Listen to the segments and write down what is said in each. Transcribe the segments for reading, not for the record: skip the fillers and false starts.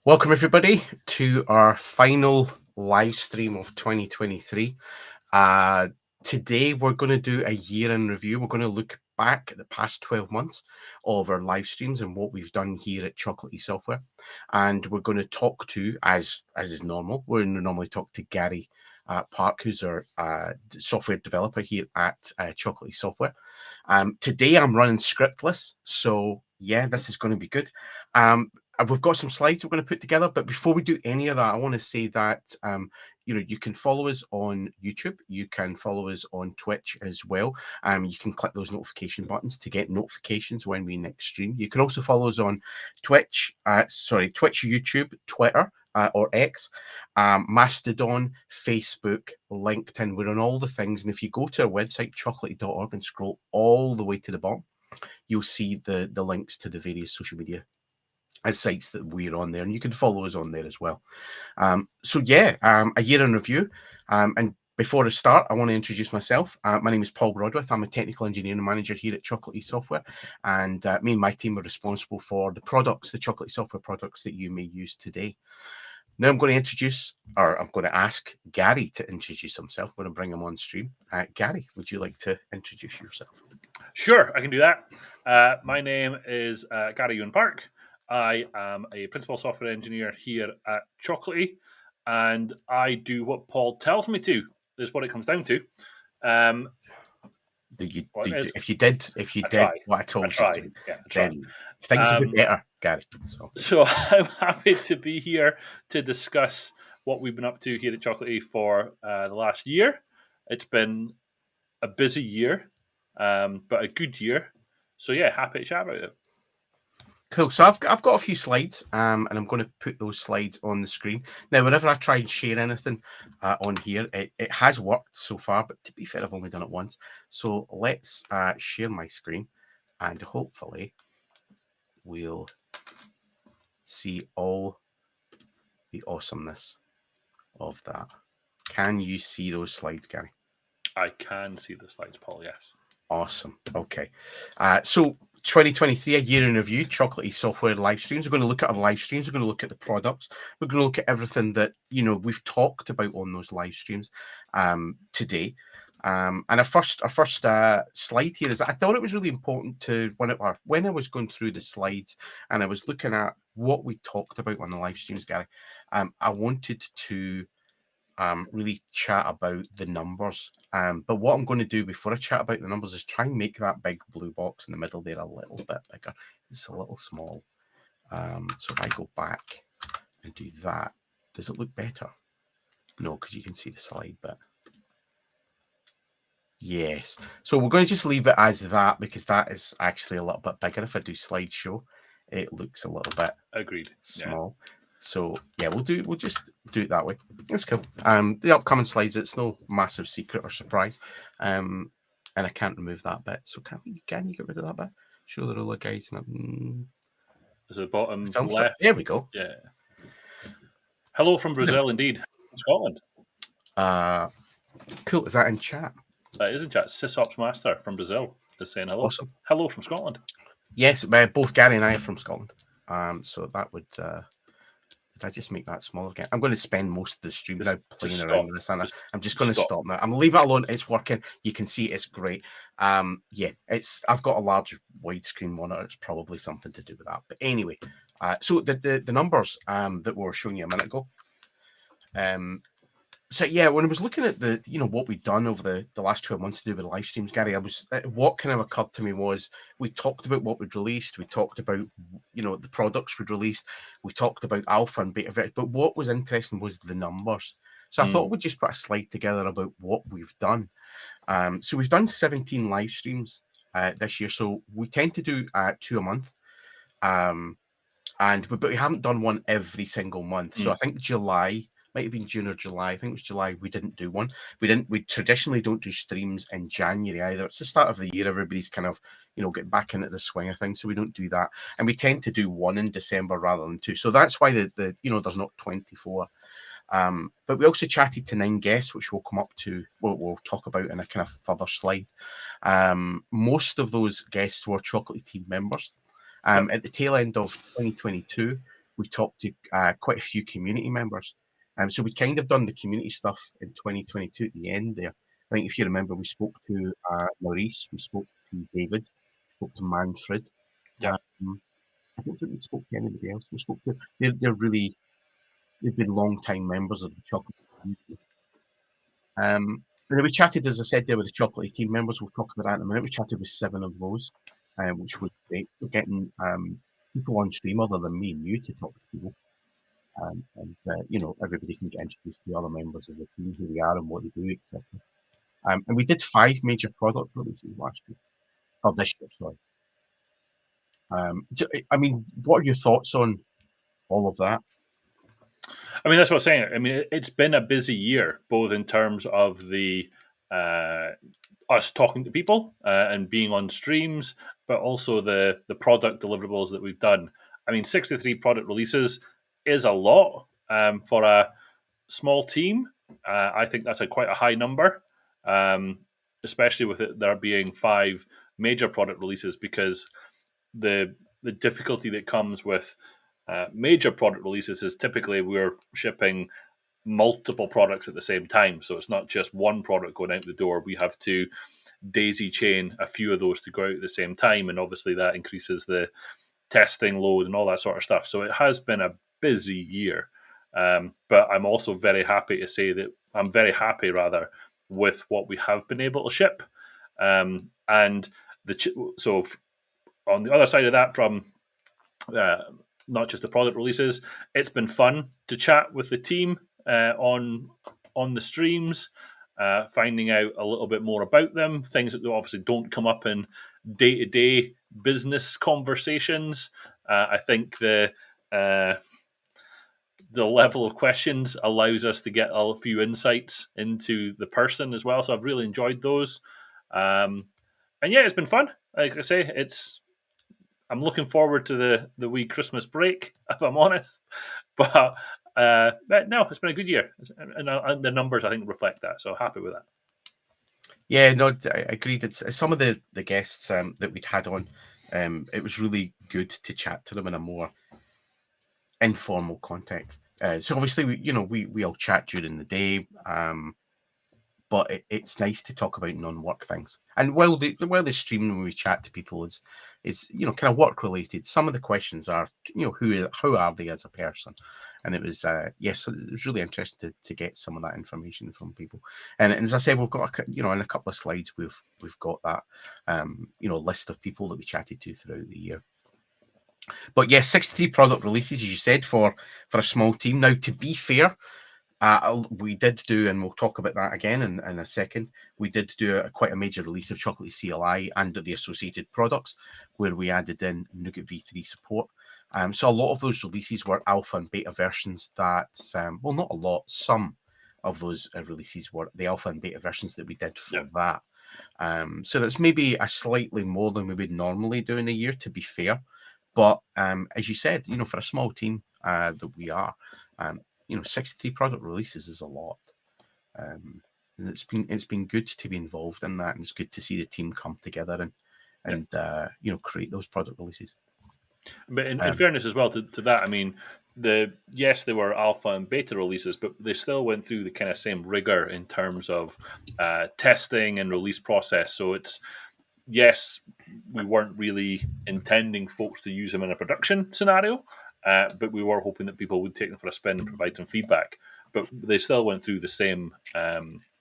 Welcome, everybody, to our final live stream of 2023. Today, we're going to do a year in review. We're going to look back at the past 12 months of our live streams and what we've done here at Chocolatey Software. And we're going to talk to, as is normal, we're going to normally talk to Gary Park, who's our software developer here at Chocolatey Software. Today, I'm running scriptless, so yeah, this is going to be good. We've got some slides we're going to put together, but before we do any of that, I want to say that you can follow us on YouTube, you can follow us on Twitch as well. You can click those notification buttons to get notifications when we next stream. You can also follow us on Twitch, YouTube, Twitter, or X, Mastodon, Facebook, LinkedIn. We're on all the things, and if you go to our website chocolatey.org and scroll all the way to the bottom, you'll see the links to the various social media sites that we're on there, and you can follow us on there as well. A year in review. And before I start, I want to introduce myself. My name is Paul Broadwith. I'm a technical engineering manager here at Chocolatey Software, and me and my team are responsible for the Chocolatey Software products that you may use today. Now I'm going to ask Gary to introduce himself. I'm going to bring him on stream. Gary, would you like to introduce yourself? Sure, I can do that. My name is Gary Ewan Park. I am a principal software engineer here at Chocolatey, and I do what Paul tells me to, is what it comes down to. If you did what I told you to, then things would be better, Gary. So I'm happy to be here to discuss what we've been up to here at Chocolatey for the last year. It's been a busy year, but a good year. So yeah, happy to chat about it. Cool. So I've got a few slides, and I'm going to put those slides on the screen. Now, whenever I try and share anything on here, it has worked so far, but to be fair, I've only done it once. So let's share my screen, and hopefully we'll see all the awesomeness of that. Can you see those slides, Gary? I can see the slides, Paul, yes. Awesome. Okay. So 2023, a year in review, Chocolatey Software live streams. We're going to look at our live streams. We're going to look at the products. We're going to look at everything that, we've talked about on those live streams today. And our first slide here is, I thought it was really important to, when I was going through the slides and I was looking at what we talked about on the live streams, Gary, I wanted to really chat about the numbers. But what I'm going to do before I chat about the numbers is try and make that big blue box in the middle there a little bit bigger. It's a little small. So if I go back and do that, does it look better? No, because you can see the slide bit. Yes. So we're going to just leave it as that because that is actually a little bit bigger. If I do slideshow, it looks a little bit small. Yeah. So yeah, we'll just do it that way. That's cool. The upcoming slides, it's no massive secret or surprise. And I can't remove that bit. So can you get rid of that bit? Show the ruler, guys. Is the bottom left? There we go. Yeah. Hello from Brazil, indeed. From Scotland. Cool. Is that in chat? That is in chat. SysOps Master from Brazil is saying hello. Awesome. Hello from Scotland. Yes, both Gary and I are from Scotland. So that would. Did I just make that smaller again? I'm going to spend most of the stream now playing around with this, and I'm just going to stop now. I'm going to leave it alone. It's working. You can see it's great. Yeah, I've got a large widescreen monitor. It's probably something to do with that. But anyway, so the numbers that we were showing you a minute ago. So yeah, when I was looking at what we'd done over the last 12 months to do with live streams, Gary, what kind of occurred to me was we talked about what we'd released, we talked about the products we'd released, we talked about alpha and beta, but what was interesting was the numbers. So I thought we'd just put a slide together about what we've done. So we've done 17 live streams this year. So we tend to do 2 a month, but we haven't done one every single month. So I think July. Might have been June or July. I think it was July. We didn't do one. We traditionally don't do streams in January either. It's the start of the year. Everybody's kind of, getting back into the swing of things. So we don't do that. And we tend to do one in December rather than 2. So that's why there's not 24. But we also chatted to 9 guests, which we'll come up to, we'll talk about in a kind of further slide. Most of those guests were Chocolatey team members. At the tail end of 2022, we talked to quite a few community members. So we kind of done the community stuff in 2022 at the end there. I think if you remember, we spoke to Maurice, we spoke to David, we spoke to Manfred. Yeah. I don't think we spoke to anybody else. We spoke to they've been long time members of the chocolate community. And then we chatted, as I said, there with the Chocolatey team members. We'll talk about that in a minute. We chatted with 7 of those, which was great. So getting people on stream other than me and you to talk to people. Everybody can get introduced to the other members of the team, who they are and what they do, etc. And we did 5 major product releases last year, or this year, sorry. I mean, what are your thoughts on all of that? I mean, that's what I'm saying. I mean, it's been a busy year, both in terms of the us talking to people and being on streams, but also the product deliverables that we've done. I mean, 63 product releases is a lot for a small team. I think that's quite a high number, especially with there being 5 major product releases, because the difficulty that comes with major product releases is typically we're shipping multiple products at the same time. So it's not just one product going out the door. We have to daisy chain a few of those to go out at the same time. And obviously that increases the testing load and all that sort of stuff. So it has been a busy year. But I'm also very happy to say that I'm very happy, rather, with what we have been able to ship. And so on the other side of that, from not just the product releases, it's been fun to chat with the team on the streams, finding out a little bit more about them, things that obviously don't come up in day-to-day business conversations. I think the level of questions allows us to get a few insights into the person as well. So I've really enjoyed those. And yeah, it's been fun. Like I say, I'm looking forward to the wee Christmas break, if I'm honest. But no, it's been a good year, and the numbers I think reflect that. So happy with that. Yeah, no, I agreed. It's some of the guests that we'd had on. It was really good to chat to them in a more informal context. So obviously, we all chat during the day, but it's nice to talk about non-work things. And while the stream, when we chat to people, is kind of work related, some of the questions are how are they as a person, and it was yes, it was really interesting to get some of that information from people. And as I said, we've got in a couple of slides we've got that list of people that we chatted to throughout the year. But yes, 63 product releases, as you said, for a small team. Now, to be fair, we did do, and we'll talk about that again in a second, we did do quite a major release of Chocolatey CLI and the associated products, where we added in Nougat V3 support. So a lot of those releases were alpha and beta versions that, well, not a lot, some of those releases were the alpha and beta versions that we did for that. So that's maybe a slightly more than we would normally do in a year, to be fair. But as you said, for a small team that we are, 63 product releases is a lot. And it's been good to be involved in that, and it's good to see the team come together and create those product releases. But in fairness as well to that, I mean, they were alpha and beta releases, but they still went through the kind of same rigor in terms of testing and release process. So it's, yes, we weren't really intending folks to use them in a production scenario, but we were hoping that people would take them for a spin and provide some feedback. But they still went through the same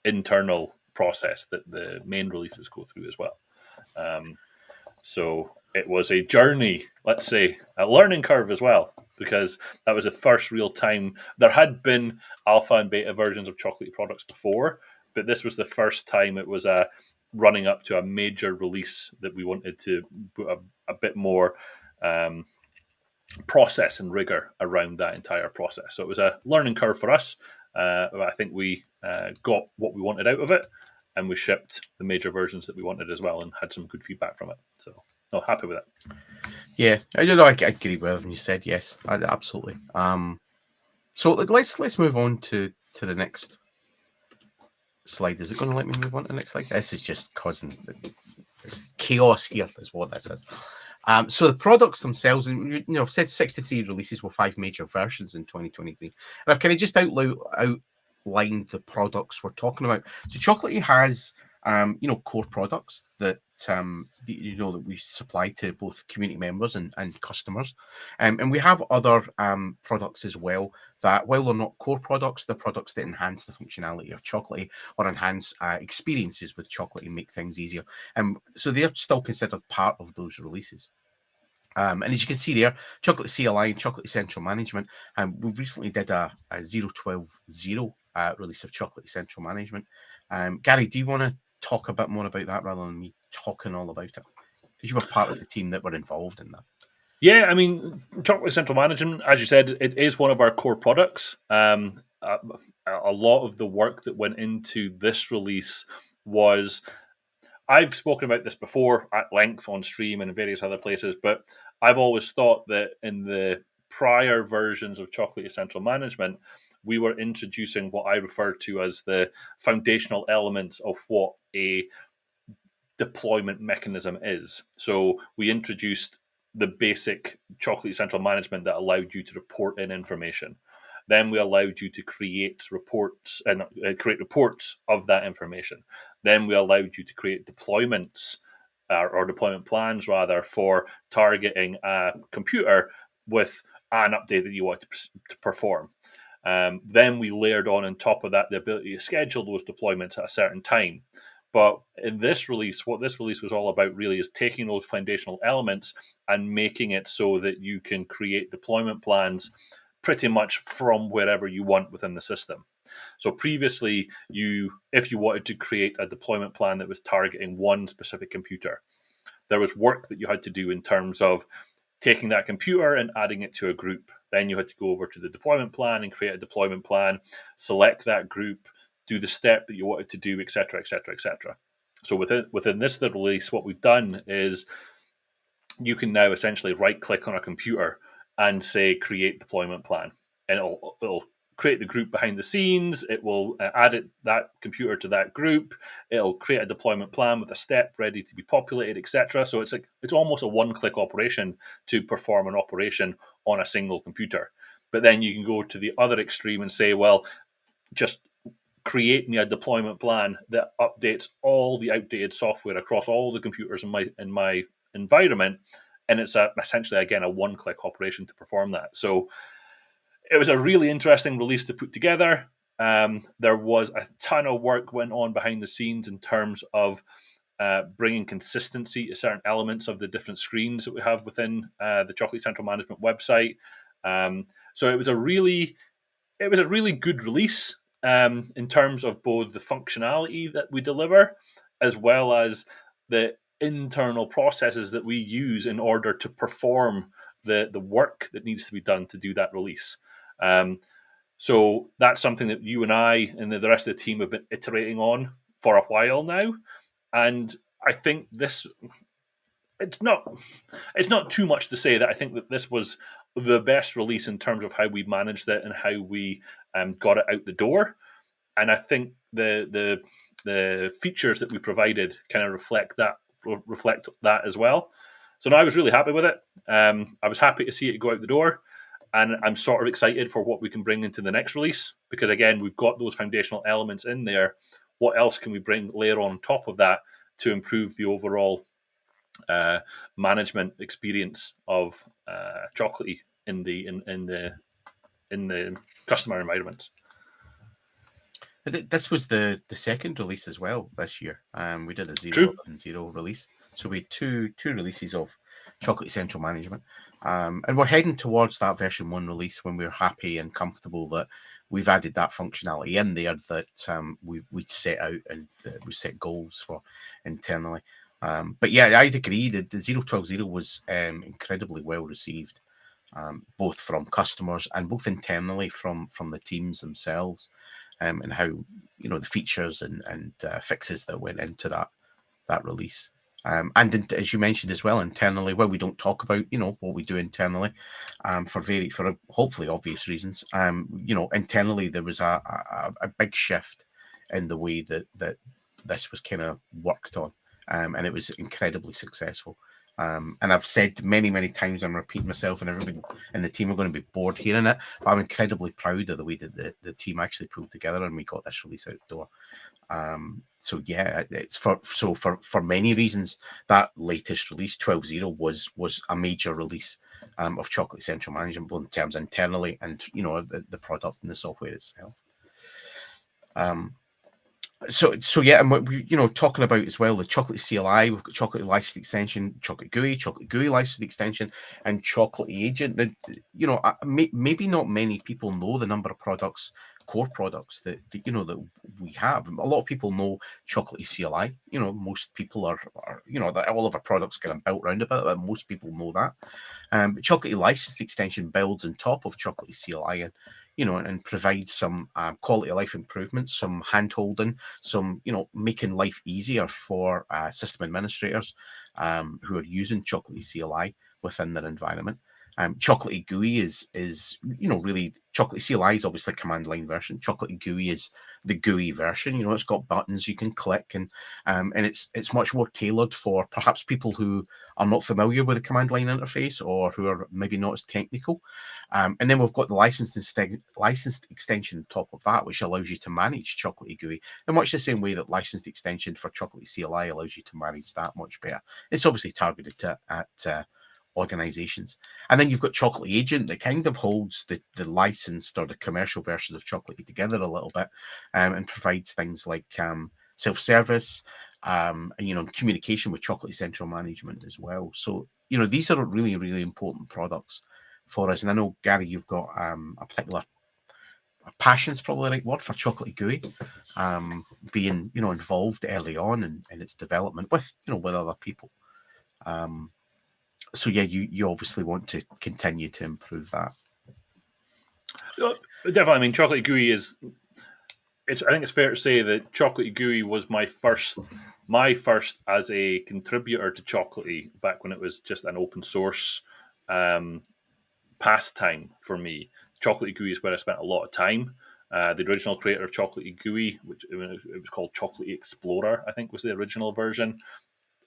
internal process that the main releases go through as well. So it was a journey, let's say, a learning curve as well, because that was the first real time. There had been alpha and beta versions of Chocolatey products before, but this was the first time it was running up to a major release that we wanted to put a bit more process and rigor around that entire process. So it was a learning curve for us. I think we got what we wanted out of it, and we shipped the major versions that we wanted as well, and had some good feedback from it. So, happy with it. Yeah, I agree with everything you said. Yes, absolutely. So let's move on to the next slide. Is it going to let me move on to the next slide? This is just causing chaos here, is what this is. So the products themselves, I've said 63 releases with 5 major versions in 2023, and I've kind of just outlined the products we're talking about. So Chocolatey has, core products that that we supply to both community members and customers, and we have other products as well that, while they're not core products, they're products that enhance the functionality of Chocolatey or enhance experiences with Chocolatey and make things easier. So they're still considered part of those releases. And as you can see there, Chocolate CLI and Chocolate Central Management. We recently did a 0.12.0 release of Chocolate Central Management. Gary, do you want to talk a bit more about that rather than me talking all about it? Because you were part of the team that were involved in that. Yeah, I mean, Chocolate Central Management, as you said, it is one of our core products. A lot of the work that went into this release was, I've spoken about this before at length on stream and in various other places, but I've always thought that in the prior versions of Chocolate Central Management, we were introducing what I refer to as the foundational elements of what a deployment mechanism is. So we introduced the basic Chocolate Central Management that allowed you to report in information. Then we allowed you to create reports and create reports of that information. Then we allowed you to create deployments or deployment plans rather for targeting a computer with an update that you want to perform. Then we layered on top of that the ability to schedule those deployments at a certain time. But in this release, what this release was all about really is taking those foundational elements and making it so that you can create deployment plans pretty much from wherever you want within the system. So previously, if you wanted to create a deployment plan that was targeting one specific computer, there was work that you had to do in terms of taking that computer and adding it to a group. Then you had to go over to the deployment plan and create a deployment plan, select that group, do the step that you wanted to do, etc., etc., etc. So within this release, what we've done is you can now essentially right click on a computer and say create deployment plan, and it'll create the group behind the scenes. It will add that computer to that group. It'll create a deployment plan with a step ready to be populated, etc. So it's almost a one-click operation to perform an operation on a single computer. But then you can go to the other extreme and say, well, just create me a deployment plan that updates all the outdated software across all the computers in my environment, and it's essentially again a one-click operation to perform that. So it was a really interesting release to put together. There was a ton of work went on behind the scenes in terms of bringing consistency to certain elements of the different screens that we have within the Chocolate Central Management website. So it was a really good release in terms of both the functionality that we deliver as well as the internal processes that we use in order to perform the work that needs to be done to do that release. So that's something that you and I and the rest of the team have been iterating on for a while now. And I think it's not too much to say that I think that this was the best release in terms of how we managed it and how we got it out the door. And I think the features that we provided kind of reflect that as well. So now I was really happy with it. I was happy to see it go out the door, and I'm sort of excited for what we can bring into the next release because again, we've got those foundational elements in there. What else can we bring layer on top of that to improve the overall management experience of Chocolatey in the customer environments? This was the second release as well this year. We did a True. 0.11.0 release, so we had two releases of Chocolate Central Management, and we're heading towards that version 1 release when we're happy and comfortable that we've added that functionality in there that we'd set out and we set goals for internally. But yeah, I'd agree that the 0.12.0 was incredibly well received, both from customers and both internally from the teams themselves. And how the features and fixes that went into that release. As you mentioned as well, internally, where we don't talk about what we do internally, for hopefully obvious reasons. Internally there was a big shift in the way that this was kind of worked on, and it was incredibly successful. And I've said many times, I'm repeating myself, and everybody in the team are going to be bored hearing it, but I'm incredibly proud of the way that the team actually pulled together and we got this release out the door. So yeah, it's for many reasons that latest release 12.0 was a major release of Chocolatey Central Management, both in terms internally and the product and the software itself. So yeah, and what we talking about as well, the Chocolatey CLI, we've got Chocolatey License Extension, Chocolate GUI License Extension, and Chocolatey Agent. Maybe not many people know the number of core products that that we have. A lot of people know Chocolatey CLI. Most people are that all of our products kind of built around about it. Most people know that. Chocolatey License Extension builds on top of Chocolatey CLI and provides some quality of life improvements, some hand holding, some making life easier for system administrators who are using Chocolatey CLI within their environment. Chocolatey GUI is really Chocolatey CLI is obviously a command line version. Chocolatey GUI is the GUI version. It's got buttons you can click and it's much more tailored for perhaps people who are not familiar with the command line interface or who are maybe not as technical. And then we've got the licensed extension on top of that, which allows you to manage Chocolatey GUI in much the same way that licensed extension for Chocolatey CLI allows you to manage that much better. It's obviously targeted at organizations. And then you've got Chocolatey Agent that kind of holds the licensed or the commercial versions of Chocolatey together a little bit and provides things like self-service, communication with Chocolatey Central Management as well. So, these are really, really important products for us. And I know, Gary, you've got a particular passion's probably the right word for Chocolatey GUI, being involved early on in its development with with other people. So yeah, you obviously want to continue to improve that. Definitely. I mean, Chocolatey GUI is. I think it's fair to say that Chocolatey GUI was my first as a contributor to Chocolatey back when it was just an open source pastime for me. Chocolatey GUI is where I spent a lot of time. The original creator of Chocolatey GUI, which it was called Chocolatey Explorer, I think was the original version.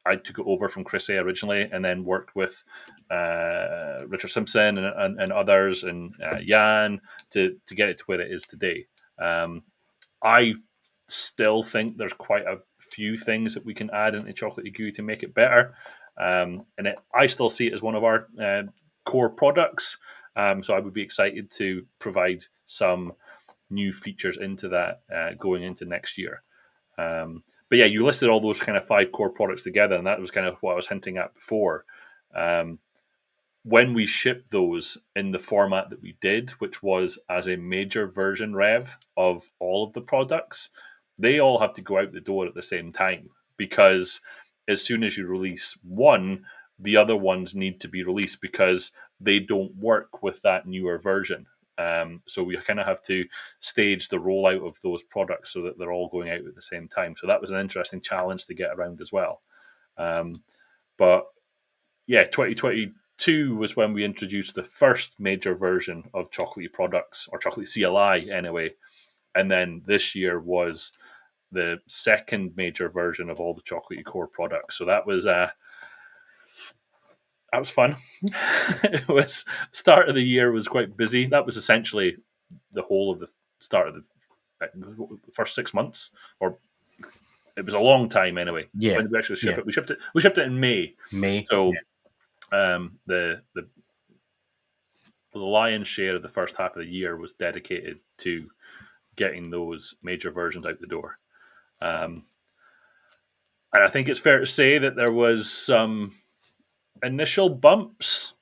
I took it over from Chris A originally, and then worked with Richard Simpson and others, and Jan to get it to where it is today. I still think there's quite a few things that we can add into Chocolatey GUI to make it better, I still see it as one of our core products. So I would be excited to provide some new features into that going into next year. But yeah, you listed all those kind of 5 core products together, and that was kind of what I was hinting at before. When we shipped those in the format that we did, which was as a major version rev of all of the products, they all have to go out the door at the same time, because as soon as you release one, the other ones need to be released because they don't work with that newer version. So we kind of have to stage the rollout of those products so that they're all going out at the same time. So that was an interesting challenge to get around as well. But yeah, 2022 was when we introduced the first major version of Chocolatey products, or Chocolatey CLI anyway. And then this year was the second major version of all the Chocolatey core products. So that was fun. It was start of the year was quite busy. That was essentially the whole of the start of the first 6 months, or it was a long time anyway. Yeah, When did we actually ship yeah. it? We shipped it in May. May. So Yeah. the lion's share of the first half of the year was dedicated to getting those major versions out the door. And I think it's fair to say that there was some initial bumps,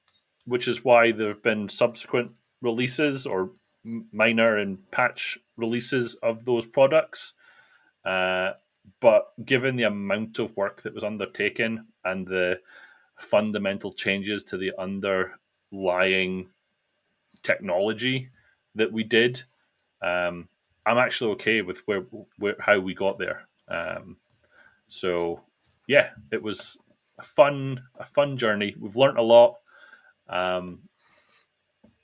which is why there have been subsequent releases or minor and patch releases of those products. But given the amount of work that was undertaken and the fundamental changes to the underlying technology that we did, I'm actually okay with how we got there. So yeah, it was a fun journey. We've learned a lot, and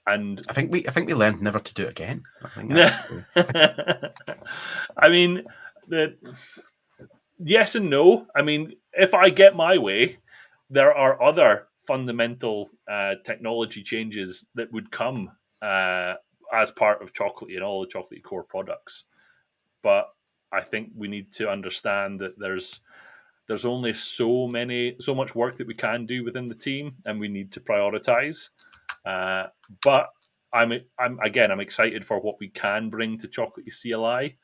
I think we learned never to do it again. I think I mean, yes and no. I mean, if I get my way, there are other fundamental technology changes that would come as part of Chocolatey and all the Chocolatey core products. But I think we need to understand that there's only so much work that we can do within the team, and we need to prioritize. But I'm excited for what we can bring to Chocolatey CLI.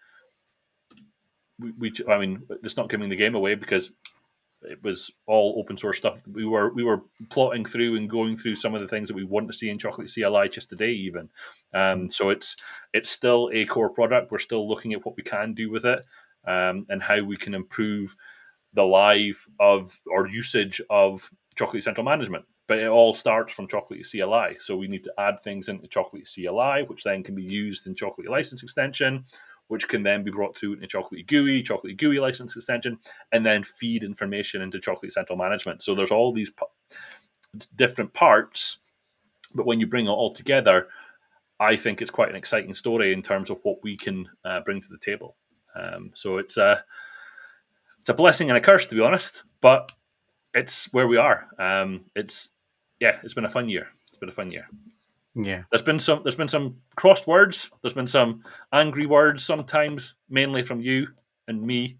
I mean, it's not giving the game away because it was all open source stuff. We were plotting through and going through some of the things that we want to see in Chocolatey CLI just today, even. So it's still a core product. We're still looking at what we can do with it, and how we can improve the live of or usage of Chocolatey Central Management. But it all starts from Chocolatey CLI. So we need to add things into Chocolatey CLI, which then can be used in Chocolatey License Extension, which can then be brought through into Chocolatey GUI License Extension, and then feed information into Chocolatey Central Management. So there's all these different parts, but when you bring it all together, I think it's quite an exciting story in terms of what we can bring to the table. So it's a blessing and a curse, to be honest, but it's where we are. It's been a fun year. It's been a fun year. Yeah. There's been some crossed words. There's been some angry words sometimes, mainly from you and me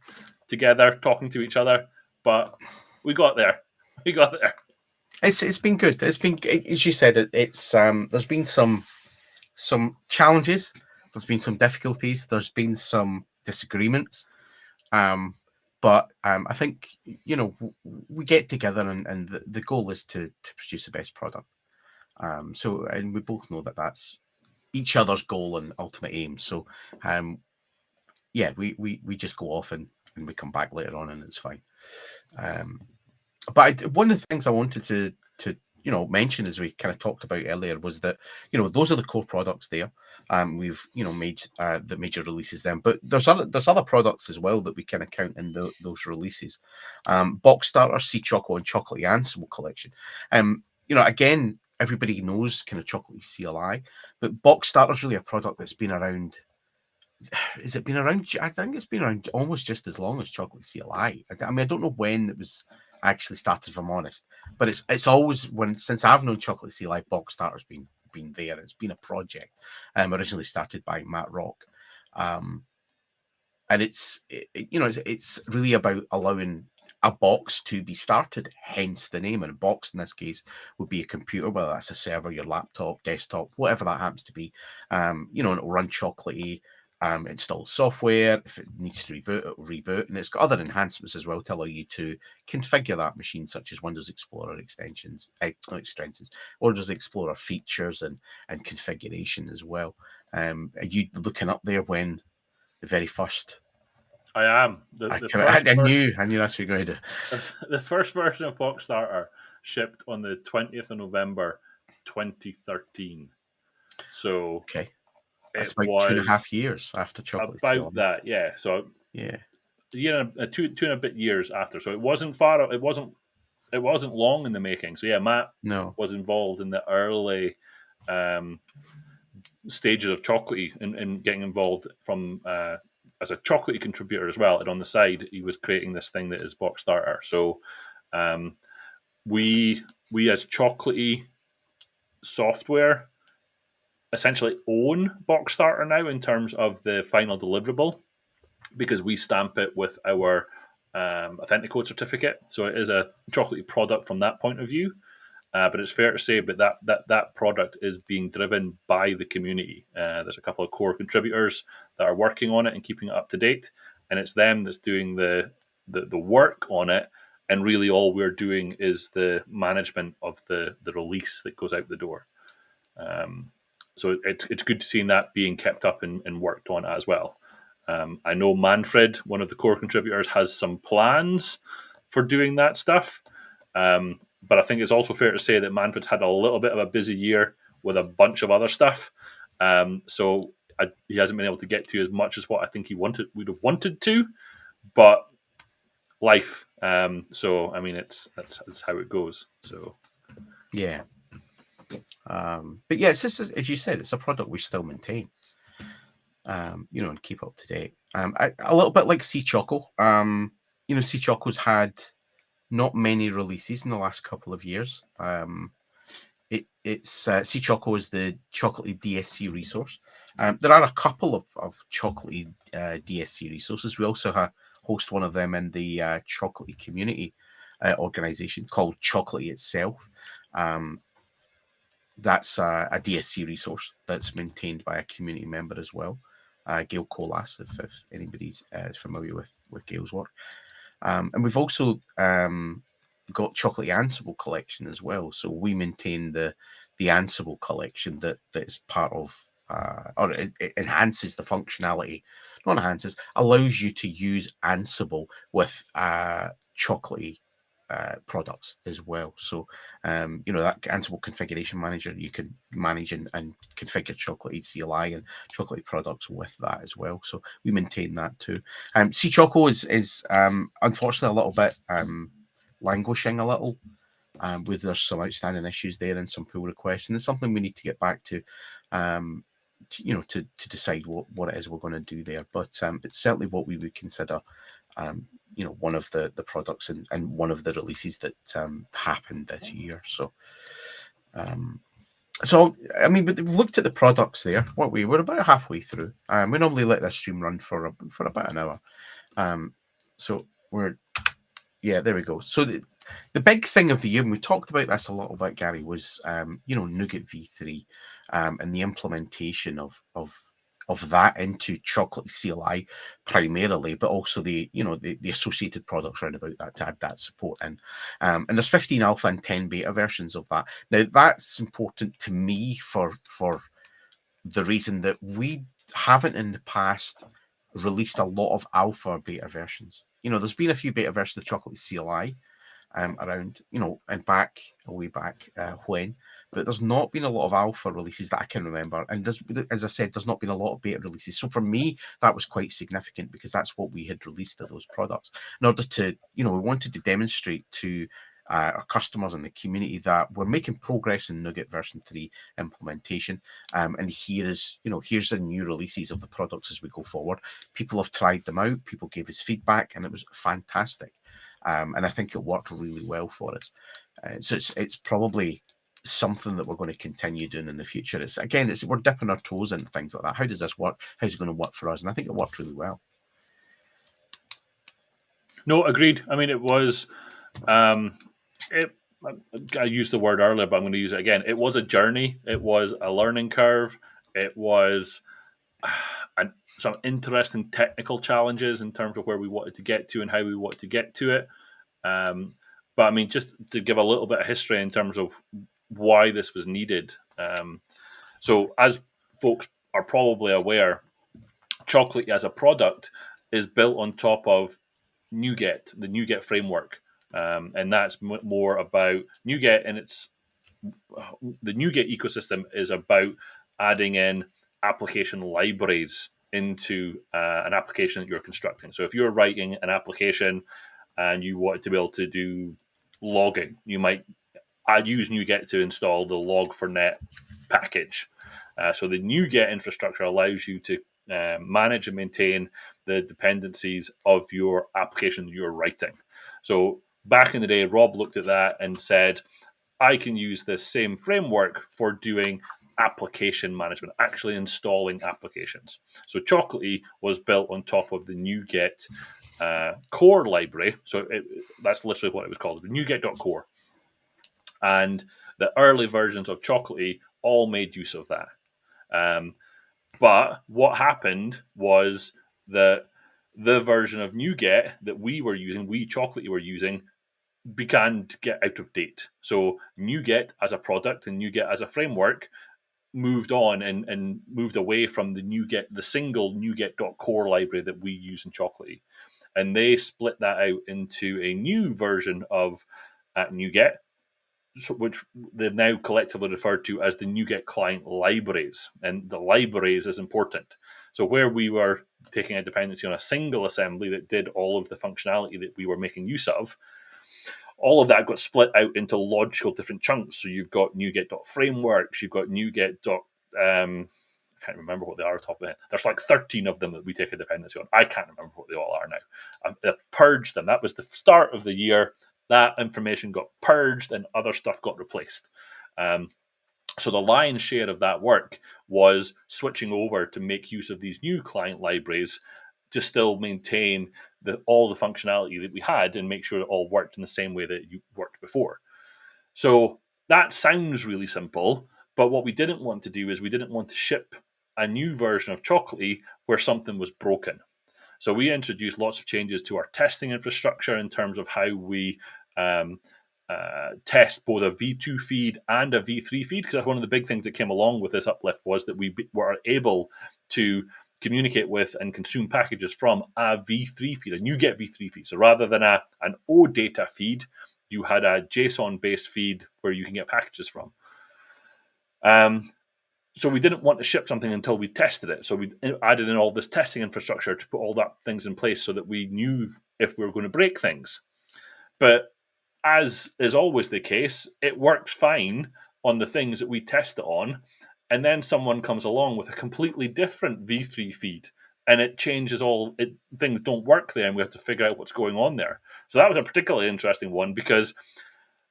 together talking to each other. But we got there. We got there. It's been good. It's been, as you said, it's there's been some challenges. There's been some difficulties. There's been some disagreements. But I think, you know, we get together and the goal is to produce the best product. So, and we both know that that's each other's goal and ultimate aim. So, yeah, we just go off and we come back later on and it's fine. But one of the things I wanted to mention, as we kind of talked about earlier, was that those are the core products there. We've made the major releases then, but there's other products as well that we kind of count in those releases. Box Starter, Sea Choco, and Chocolatey Ansible Collection. Again, everybody knows kind of Chocolatey CLI, but Box Starter is really a product that's been around. Has it been around? I think it's been around almost just as long as Chocolatey CLI. I mean, I don't know when it was actually started, if I'm honest, but it's always since I've known Chocolatey CLI, Box Starter's been there. It's been a project, originally started by Matt Rock, and it's really about allowing a box to be started, hence the name. And a box in this case would be a computer, whether that's a server, your laptop, desktop, whatever that happens to be. And it'll run Chocolatey. Install software. If it needs to reboot, it'll reboot. And it's got other enhancements as well to allow you to configure that machine, such as Windows Explorer extensions, Windows Explorer features and configuration as well. Are you looking up there when the very first? I am. I knew that's what you're going to do. The first version of Box Starter shipped on the 20th of November, 2013. So okay. That's about 2.5 years after Chocolatey. About that, yeah. So yeah, two and a bit years after. So it wasn't far. It wasn't long in the making. So yeah, Matt was involved in the early stages of Chocolatey and getting involved from as a Chocolatey contributor as well. And on the side, he was creating this thing that is Box Starter. So we as Chocolatey software essentially own Box Starter now in terms of the final deliverable, because we stamp it with our Authenticode certificate. So it is a Chocolatey product from that point of view. But it's fair to say that product is being driven by the community. There's a couple of core contributors that are working on it and keeping it up to date, and it's them that's doing the work on it. And really, all we're doing is the management of the release that goes out the door. So it's good to see that being kept up and worked on as well. I know Manfred, one of the core contributors, has some plans for doing that stuff. But I think it's also fair to say that Manfred's had a little bit of a busy year with a bunch of other stuff. So he hasn't been able to get to as much as what I think would have wanted to. But life. So I mean, that's how it goes. So yeah. But yeah, it's just, as you said, it's a product we still maintain. And keep up to date. A little bit like Sea Choco. Sea Choco's had not many releases in the last couple of years. It's C Choco is the Chocolatey DSC resource. There are a couple of Chocolatey DSC resources. We also host one of them in the Chocolatey community organization called Chocolatey itself. That's a DSC resource that's maintained by a community member as well, Gail Colas, if anybody's familiar with Gail's work. And we've also got Chocolatey Ansible collection as well. So we maintain the Ansible collection that is part of, or it enhances the functionality. Not enhances, allows you to use Ansible with Chocolatey products as well. So, that Ansible configuration manager, you can manage and configure Chocolatey CLI and Chocolatey products with that as well. So we maintain that too. C Choco is unfortunately a little bit languishing a little. With there's some outstanding issues there and some pull requests, and it's something we need to get back to. To decide what it is we're going to do there. But it's certainly what we would consider one of the products and one of the releases that happened this year. So I mean, but we've looked at the products there. We're about halfway through. We normally let this stream run for about an hour. So there we go. So the big thing of the year, and we talked about this a little bit, Gary, was Nougat V3 and the implementation of that into Chocolate CLI primarily, but also the associated products around about that to add that support in. And there's 15 alpha and 10 beta versions of that. Now that's important to me for the reason that we haven't in the past released a lot of alpha or beta versions. There's been a few beta versions of Chocolate CLI around, and way back when, but there's not been a lot of alpha releases that I can remember. And as I said, there's not been a lot of beta releases. So for me, that was quite significant because that's what we had released of those products in order to, we wanted to demonstrate to our customers and the community that we're making progress in Nougat version 3 implementation. And here's the new releases of the products as we go forward. People have tried them out, people gave us feedback, and it was fantastic. And I think it worked really well for us. So it's probably something that we're going to continue doing in the future. We're dipping our toes into things like that. How does this work? How's it going to work for us? And I think it worked really well. No, agreed. I mean, it was. I used the word earlier, but I'm going to use it again. It was a journey. It was a learning curve. It was some interesting technical challenges in terms of where we wanted to get to and how we wanted to get to it. But I mean, just to give a little bit of history in terms of why this was needed. So as folks are probably aware, Chocolatey as a product is built on top of NuGet, the NuGet framework. And that's more about NuGet, and the NuGet ecosystem is about adding in application libraries into an application that you're constructing. So if you're writing an application and you want to be able to do logging, you might use NuGet to install the log4net package. So the NuGet infrastructure allows you to manage and maintain the dependencies of your application you're writing. So back in the day, Rob looked at that and said, I can use this same framework for doing application management, actually installing applications. So Chocolatey was built on top of the NuGet core library. So that's literally what it was called, the NuGet.core. And the early versions of Chocolatey all made use of that. But what happened was that the version of NuGet that we Chocolatey were using, began to get out of date. So NuGet as a product and NuGet as a framework moved on and moved away from the single NuGet.core library that we use in Chocolatey. And they split that out into a new version of NuGet, which they've now collectively referred to as the NuGet client libraries. And the libraries is important. So where we were taking a dependency on a single assembly that did all of the functionality that we were making use of, all of that got split out into logical different chunks. So you've got NuGet.frameworks, you've got NuGet. I can't remember what they are off the top of it. There's like 13 of them that we take a dependency on. I can't remember what they all are now. I've purged them. That was the start of the year. that information got purged and other stuff got replaced. So the lion's share of that work was switching over to make use of these new client libraries to still maintain all the functionality that we had and make sure it all worked in the same way that you worked before. So that sounds really simple, but what we didn't want to do is we didn't want to ship a new version of Chocolatey where something was broken. So we introduced lots of changes to our testing infrastructure in terms of how we um, test both a V2 feed and a V3 feed, because that's one of the big things that came along with this uplift was that we were able to communicate with and consume packages from a V3 feed, a NuGet V3 feed. So rather than an OData feed, you had a JSON-based feed where you can get packages from. So we didn't want to ship something until we tested it. So we added in all this testing infrastructure to put all that things in place so that we knew if we were going to break things. But as is always the case, it works fine on the things that we test it on. And then someone comes along with a completely different V3 feed and it changes things don't work there and we have to figure out what's going on there. So that was a particularly interesting one because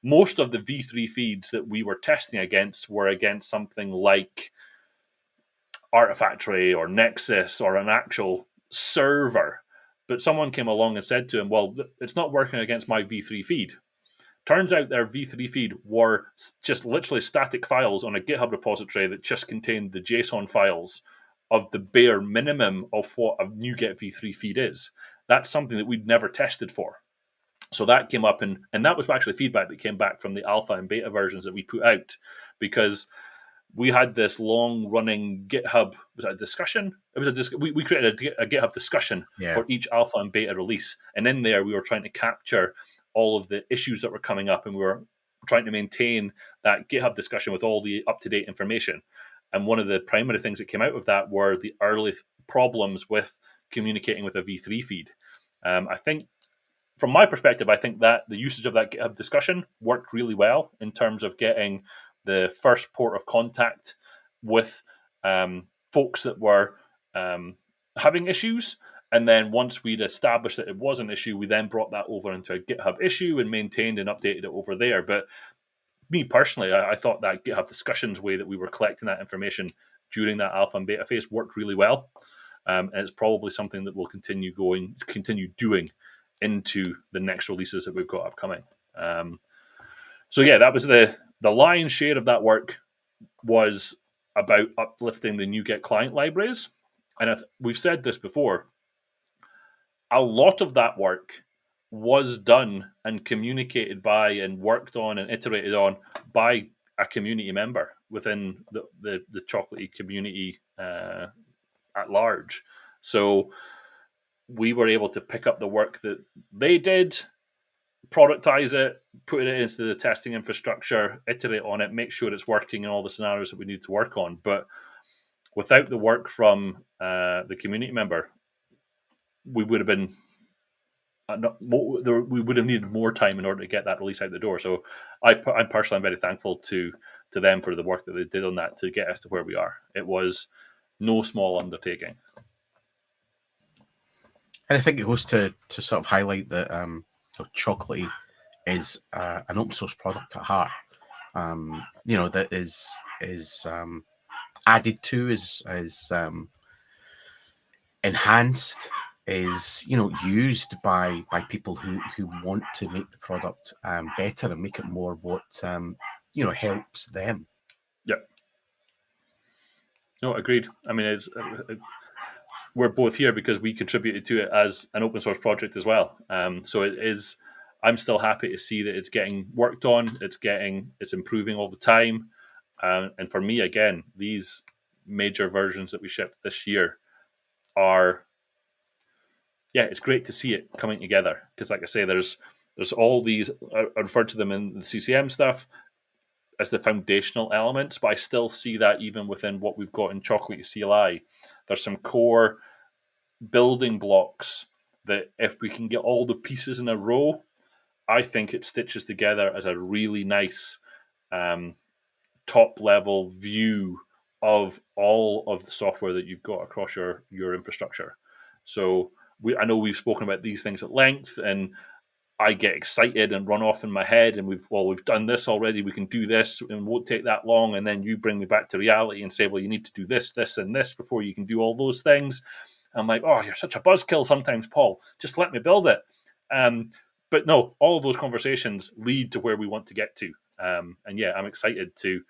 most of the V3 feeds that we were testing against were against something like Artifactory or Nexus or an actual server. But someone came along and said to him, well, it's not working against my V3 feed. Turns out their V3 feed were just literally static files on a GitHub repository that just contained the JSON files of the bare minimum of what a NuGet V3 feed is. That's something that we'd never tested for. So that came up, and that was actually feedback that came back from the alpha and beta versions that we put out, because we had this long-running GitHub, was that a discussion? It was we created a GitHub discussion for each alpha and beta release, and in there we were trying to capture all of the issues that were coming up, and we were trying to maintain that GitHub discussion with all the up-to-date information. And one of the primary things that came out of that were the early problems with communicating with a V3 feed. I think from my perspective, I think that the usage of that GitHub discussion worked really well in terms of getting the first port of contact with folks that were having issues. And then once we'd established that it was an issue, we then brought that over into a GitHub issue and maintained and updated it over there. But me personally, I thought that GitHub discussions way that we were collecting that information during that alpha and beta phase worked really well. And it's probably something that we'll continue doing into the next releases that we've got upcoming. So yeah, that was the lion's share of that work was about uplifting the NuGet client libraries. And we've said this before, a lot of that work was done and communicated by and worked on and iterated on by a community member within the Chocolatey community at large. So we were able to pick up the work that they did, productize it, put it into the testing infrastructure, iterate on it, make sure it's working in all the scenarios that we need to work on. But without the work from the community member, we would have been we would have needed more time in order to get that release out the door. So I'm personally very thankful to them for the work that they did on that to get us to where we are. It was no small undertaking. And I think it goes to sort of highlight that Chocolatey is an open source product at heart. That is added to, is enhanced, is used by people who want to make the product better and make it more what helps them. Yeah. No, agreed. I mean, we're both here because we contributed to it as an open source project as well. So it is. I'm still happy to see that it's getting worked on. It's improving all the time. And for me, again, these major versions that we shipped this year are, it's great to see it coming together. Because, like I say, there's all these. I referred to them in the CCM stuff as the foundational elements, but I still see that even within what we've got in Chocolatey CLI. There's some core building blocks that if we can get all the pieces in a row, I think it stitches together as a really nice top level view of all of the software that you've got across your infrastructure. So I know we've spoken about these things at length, and I get excited and run off in my head, and we've done this already. We can do this, and it won't take that long. And then you bring me back to reality and say, well, you need to do this, this, and this before you can do all those things. I'm like, oh, you're such a buzzkill sometimes, Paul. Just let me build it. But no, all of those conversations lead to where we want to get to. And yeah, I'm excited to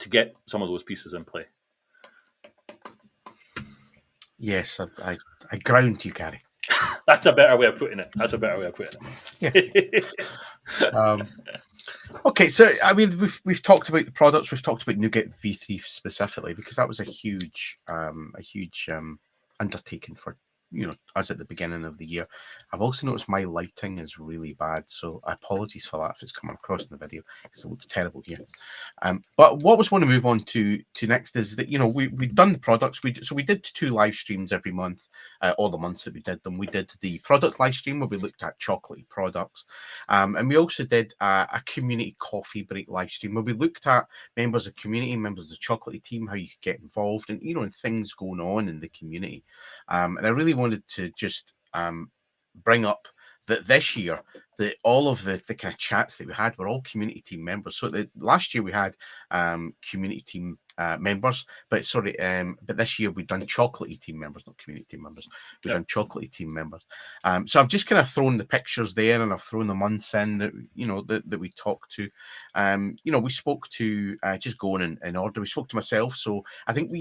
get some of those pieces in play. Yes, I ground you, Gary. That's a better way of putting it. Yeah. Okay, so I mean, we've talked about the products. We've talked about Nougat V3 specifically because that was a huge undertaking for us at the beginning of the year. I've also noticed my lighting is really bad, so apologies for that if it's coming across in the video because it looks terrible here. But what I want to move on to next is that we've done the products. We did 2 live streams every month. All the months that we did them, we did the product live stream where we looked at Chocolatey products, and we also did a community coffee break live stream where we looked at members of the community, members of the Chocolatey team, how you could get involved, and and things going on in the community. And I really wanted to just bring up that this year, all of the kind of chats that we had were all community team members. So last year we had community team members, but this year we've done Chocolatey team members, not community team members. We've done Chocolatey team members. So I've just kind of thrown the pictures there, and I've thrown the months in that we talked to. We spoke to just going in order. We spoke to myself, so I think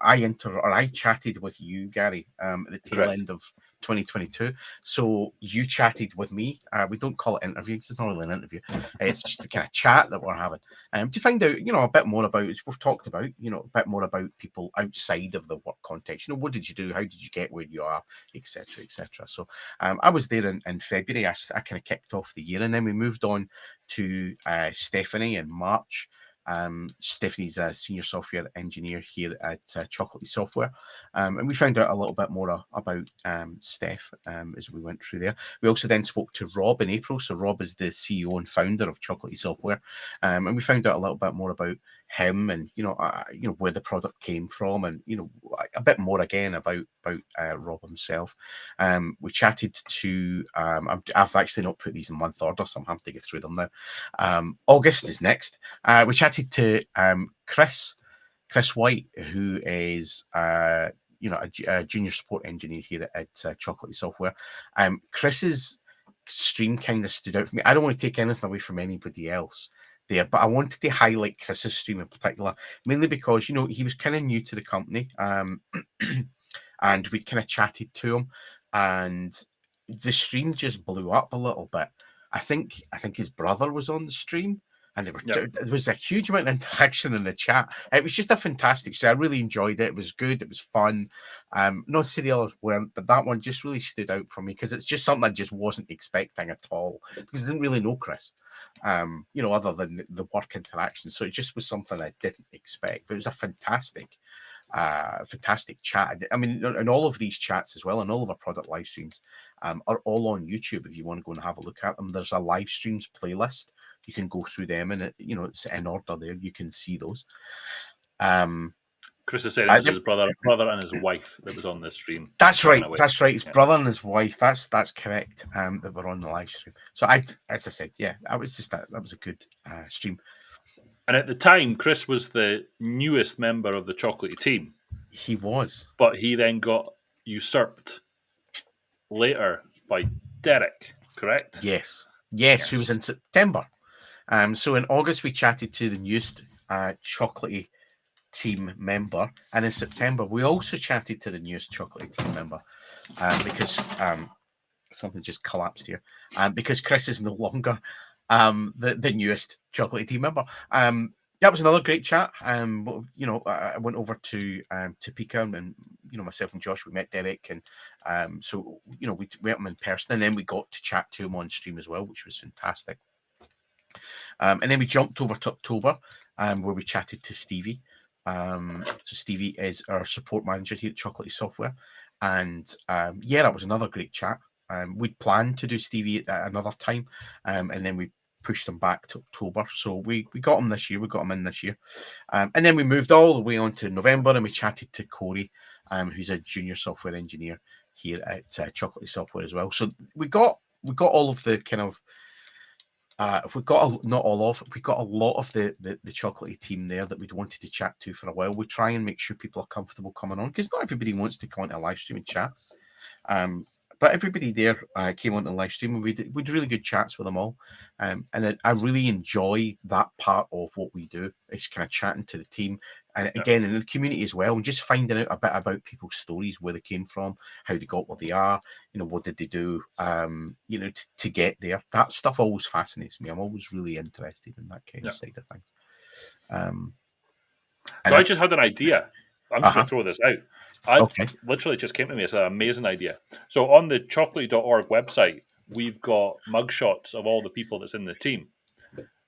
I chatted with you, Gary, at the tail end of 2022. So you chatted with me. We don't call it interview because it's not really an interview. It's just a kind of chat that we're having to find out, a bit more about, as we've talked about, a bit more about people outside of the work context. What did you do? How did you get where you are, etc., etc. So I was there in February. I kind of kicked off the year, and then we moved on to Stephanie in March. Stephanie's a senior software engineer here at Chocolatey Software, and we found out a little bit more about Steph as we went through there. We also then spoke to Rob in April. So Rob is the CEO and founder of Chocolatey Software, and we found out a little bit more about him and where the product came from, and a bit more again about Rob himself. We chatted to I've actually not put these in month order, so I'm having to get through them now. August is next. We chatted to Chris White, who is a junior support engineer here at Chocolatey Software. Chris's stream kind of stood out for me. I don't want to take anything away from anybody else there, but I wanted to highlight Chris's stream in particular, mainly because he was kind of new to the company, and we kind of chatted to him, and the stream just blew up a little bit. I think his brother was on the stream, and there was a huge amount of interaction in the chat. It was just a fantastic show. I really enjoyed it. It was good. It was fun. Not to say the others weren't, but that one just really stood out for me because it's just something I just wasn't expecting at all, because I didn't really know Chris, other than the work interaction. So it just was something I didn't expect. But it was a fantastic chat. I mean, and all of these chats as well, and all of our product live streams are all on YouTube. If you want to go and have a look at them, there's a live streams playlist. You can go through them, and it's in order there. You can see those. Chris is saying it was his brother and his wife that was on this stream. That's right. That's right. His brother and his wife. That's correct. That were on the live stream. So as I said, yeah, that was a good stream. And at the time, Chris was the newest member of the Chocolatey team. He was, but he then got usurped later by Derek. Correct? Yes. Who was in September. So in August we chatted to the newest Chocolatey team member, and in September we also chatted to the newest Chocolatey team member because something just collapsed here, because Chris is no longer the newest Chocolatey team member. That was another great chat. I went over to Topeka, and myself and Josh, we met Derek, and so we met him in person, and then we got to chat to him on stream as well, which was fantastic. And then we jumped over to October, where we chatted to Stevie. So Stevie is our support manager here at Chocolatey Software, and that was another great chat. We'd planned to do Stevie at another time, and then we pushed him back to October. So we got him this year. We got him in this year, and then we moved all the way on to November, and we chatted to Corey, who's a junior software engineer here at Chocolatey Software as well. So we got all of the kind of we've got not all of we've got a lot of the Chocolatey team there that we'd wanted to chat to for a while. We try and make sure people are comfortable coming on because not everybody wants to come onto a live stream and chat. But everybody there came on the live stream and we did really good chats with them all. And I really enjoy that part of what we do. It's kind of chatting to the team and again in the community as well, and just finding out a bit about people's stories, where they came from, how they got where they are, what did they do, to get there. That stuff always fascinates me. I'm always really interested in that kind of side of things. So I just had an idea. I'm just going to throw this out. Okay. Literally just came to me. It's an amazing idea. So on the chocolatey.org website, we've got mugshots of all the people that's in the team.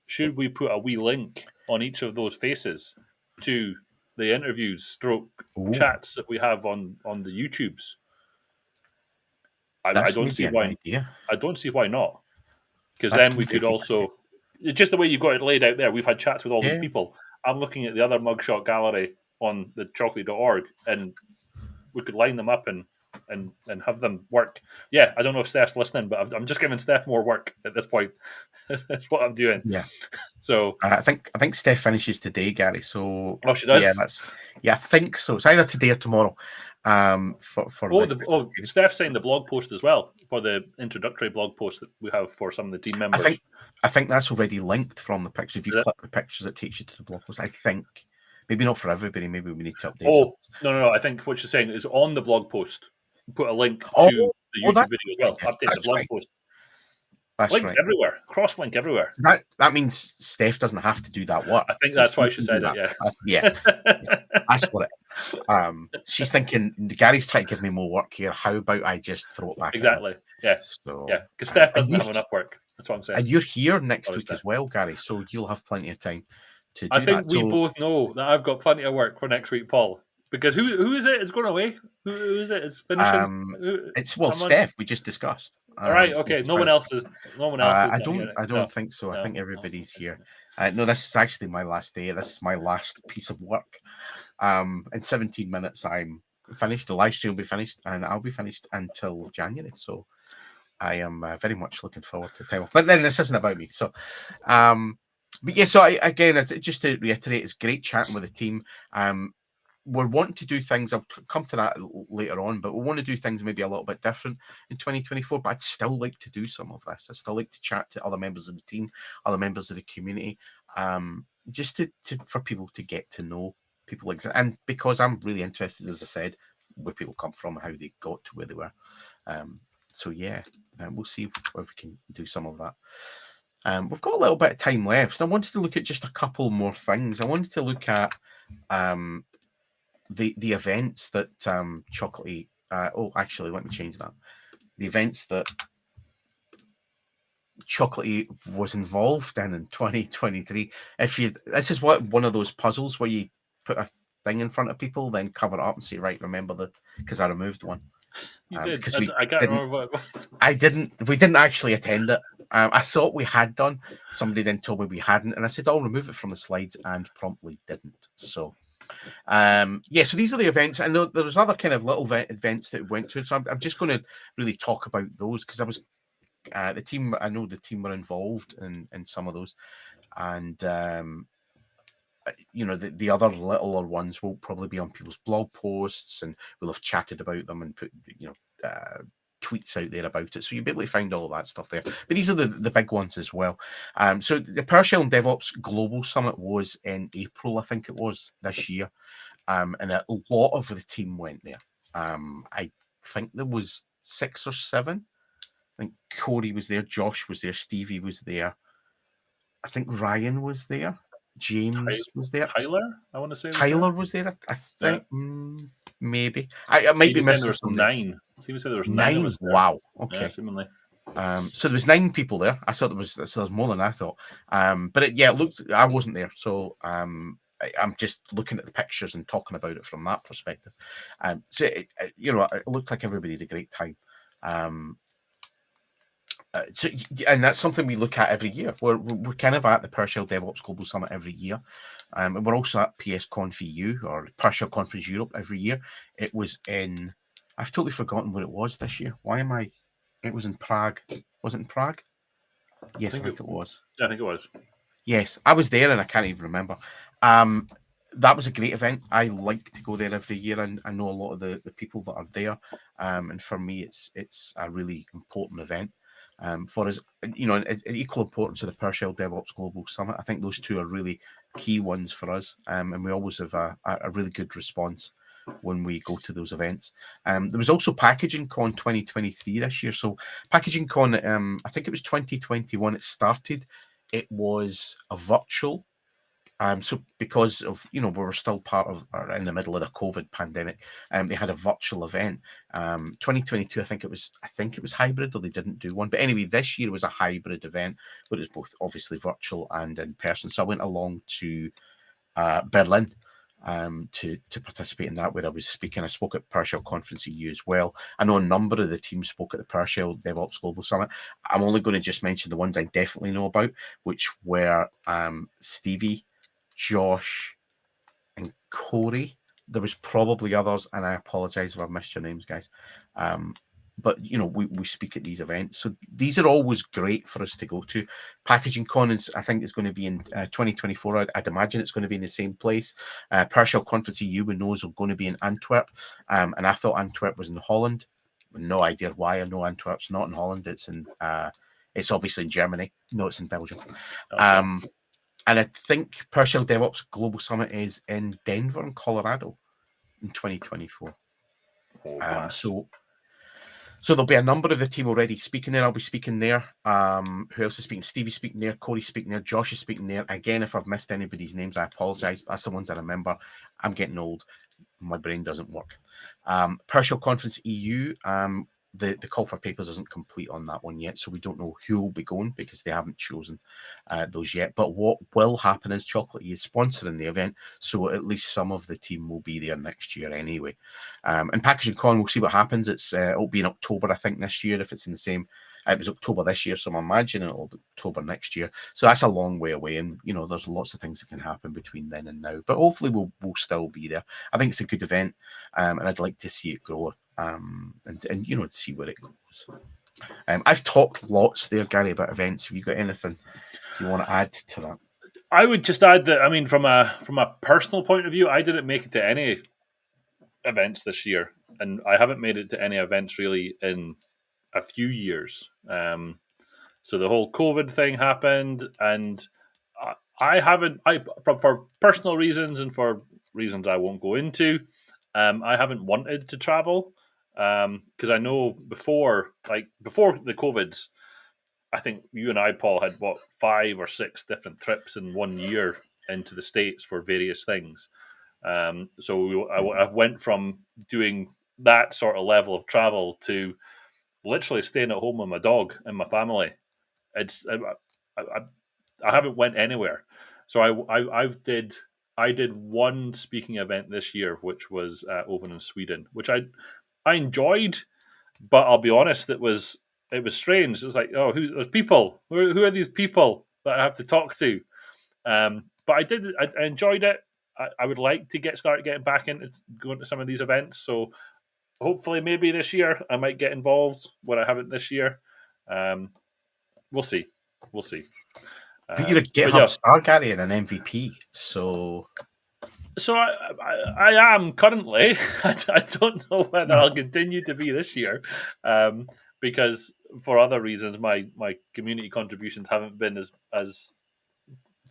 Should we put a wee link on each of those faces to the interviews stroke chats that we have on the YouTubes? I don't see why. Idea. I don't see why not. Because then we could also, just the way you got it laid out there, we've had chats with all these people. I'm looking at the other mugshot gallery on the chocolatey.org, and we could line them up and have them work. Yeah, I don't know if Steph's listening, but I'm just giving Steph more work at this point. That's what I'm doing. Yeah. So I think Steph finishes today, Gary. So she does. I think so. It's either today or tomorrow. Steph signed the blog post as well for the introductory blog post that we have for some of the team members. I think that's already linked from the picture. If you click the pictures, it takes you to the blog post. I think maybe not for everybody. Maybe we need to update. Oh no! I think what you're saying is on the blog post. Put a link to the YouTube video as well. Update the blog post. That's links everywhere. Cross link everywhere. That means Steph doesn't have to do that work. I think that's why she said it. Yeah. That's what it. She's thinking Gary's trying to give me more work here. How about I just throw it back? Exactly. Yeah. So, because Steph doesn't have enough work. That's what I'm saying. And you're here next week as well, Gary. So you'll have plenty of time to do that. I think we both know that I've got plenty of work for next week, Paul. Because who is it? Is going away? Who is it? Is finishing? It's Steph. We just discussed. All right. Okay. No one else is. I don't think so. I think everybody's here. No, this is actually my last day. This is my last piece of work. In 17 minutes, I'm finished. The live stream will be finished, and I'll be finished until January. So I am very much looking forward to time off. But then this isn't about me. So, but yeah. So again, just to reiterate, it's great chatting with the team. We're wanting to do things, I'll come to that later on, but we want to do things maybe a little bit different in 2024, but I'd still like to do some of this. I'd still like to chat to other members of the team, other members of the community, just for people to get to know people. And because I'm really interested, as I said, where people come from, how they got to where they were. So yeah, we'll see if we can do some of that. We've got a little bit of time left. I wanted to look at just a couple more things. I wanted to look at the events that Chocolatey. Actually, let me change that. The events that Chocolatey was involved in 2023. This is one of those puzzles where you put a thing in front of people, then cover it up and say, right, remember because I removed one. You did. I can't remember what it was. We didn't actually attend it. I thought we had done. Somebody then told me we hadn't, and I said, I'll remove it from the slides, and promptly didn't. So. So these are the events. I know there's other kind of little events that we went to, so I'm just going to really talk about those because I was the team. I know the team were involved in some of those, and the other littler ones will probably be on people's blog posts, and we'll have chatted about them and put tweets out there about it, so you'll be able to find all of that stuff there. But these are the big ones as well. So the PowerShell and DevOps Global Summit was in April, I think it was, this year, and a lot of the team went there. I think there was 6 or 7. I think Corey was there, Josh was there, Stevie was there, I think Ryan was there, James was there, Tyler, I want to say Tyler was there. I think maybe I might be missing. There was 9. Stevie said there was 9. Wow. Okay. Yeah, seemingly. So there was 9 people there. I thought there's more than I thought. But it looked. I wasn't there, so I'm just looking at the pictures and talking about it from that perspective. So it looked like everybody had a great time. And that's something we look at every year. We're kind of at the PowerShell DevOps Global Summit every year. And we're also at PSConf EU or PowerShell Conference Europe every year. It was in I've totally forgotten what it was this year. Why am I? It was in Prague. Was it in Prague? I Yes, I think think it was. it was. Yes, I was there and I can't even remember. Um, that was a great event. I like to go there every year, and I know a lot of the people that are there. And for me, it's a really important event. For us, you know, it's equal importance to the PowerShell DevOps Global Summit. I think those two are really key ones for us, and we always have a really good response when we go to those events. There was also Packaging Con 2023 this year. So Packaging Con, I think it was 2021. It started. It was a virtual. So because of we were still part of or in the middle of the COVID pandemic, they had a virtual event. 2022, I think it was hybrid, or they didn't do one. But anyway, this year was a hybrid event, but it was both obviously virtual and in person. So I went along to Berlin to participate in that, where I was speaking. I spoke at PowerShell Conference EU as well. I know a number of the teams spoke at the PowerShell DevOps Global Summit. I'm only going to just mention the ones I definitely know about, which were Stevie, Josh, and Corey. There was probably others, and I apologize if I've missed your names, guys. But we speak at these events, so these are always great for us to go to. Packaging Con is, I think, it's going to be in 2024. I'd imagine it's going to be in the same place. PowerShell Conference EU, we know, is going to be in Antwerp, and I thought Antwerp was in Holland. No idea why. I know Antwerp's not in Holland. It's obviously in Germany. No, it's in Belgium. Okay. And I think PowerShell DevOps Global Summit is in Denver, in Colorado, in 2024. Oh, Um, class. so so there'll be a number of the team already speaking there. I'll be speaking there. Who else is speaking? Stevie's speaking there. Corey's speaking there. Josh is speaking there. Again, if I've missed anybody's names, I apologise. But that's the ones I remember. I'm getting old. My brain doesn't work. PowerShell Conference EU. The call for papers isn't complete on that one yet, so we don't know who will be going because they haven't chosen those yet. But what will happen is Chocolatey is sponsoring the event, so at least some of the team will be there next year anyway. And Packaging Con, we'll see what happens. It'll be in October, I think, this year, if it's in the same. It was October this year, so I'm imagining it'll be October next year. So that's a long way away, and there's lots of things that can happen between then and now. But hopefully, we'll still be there. I think it's a good event, and I'd like to see it grow, and to see where it goes. I've talked lots there, Gary, about events. Have you got anything you want to add to that? I would just add that, I mean, from a personal point of view, I didn't make it to any events this year, and I haven't made it to any events really in a few years. So the whole COVID thing happened, and I haven't. For personal reasons and for reasons I won't go into, I haven't wanted to travel because I know before the COVIDs, I think you and I, Paul, had 5 or 6 different trips in 1 year into the States for various things. I went from doing that sort of level of travel to literally staying at home with my dog and my family. It's I haven't went anywhere. So I did one speaking event this year, which was over in Sweden, which I enjoyed, but I'll be honest, it was strange. It was like, oh, there's people? Who are these people that I have to talk to? But I enjoyed it. I would like to start getting back into going to some of these events. So hopefully, maybe this year I might get involved where I haven't this year. We'll see. We'll see. But you're a But GitHub yeah, star, Gary, and an MVP, so so I am currently. I don't know whether I'll continue to be this year, because for other reasons, my community contributions haven't been as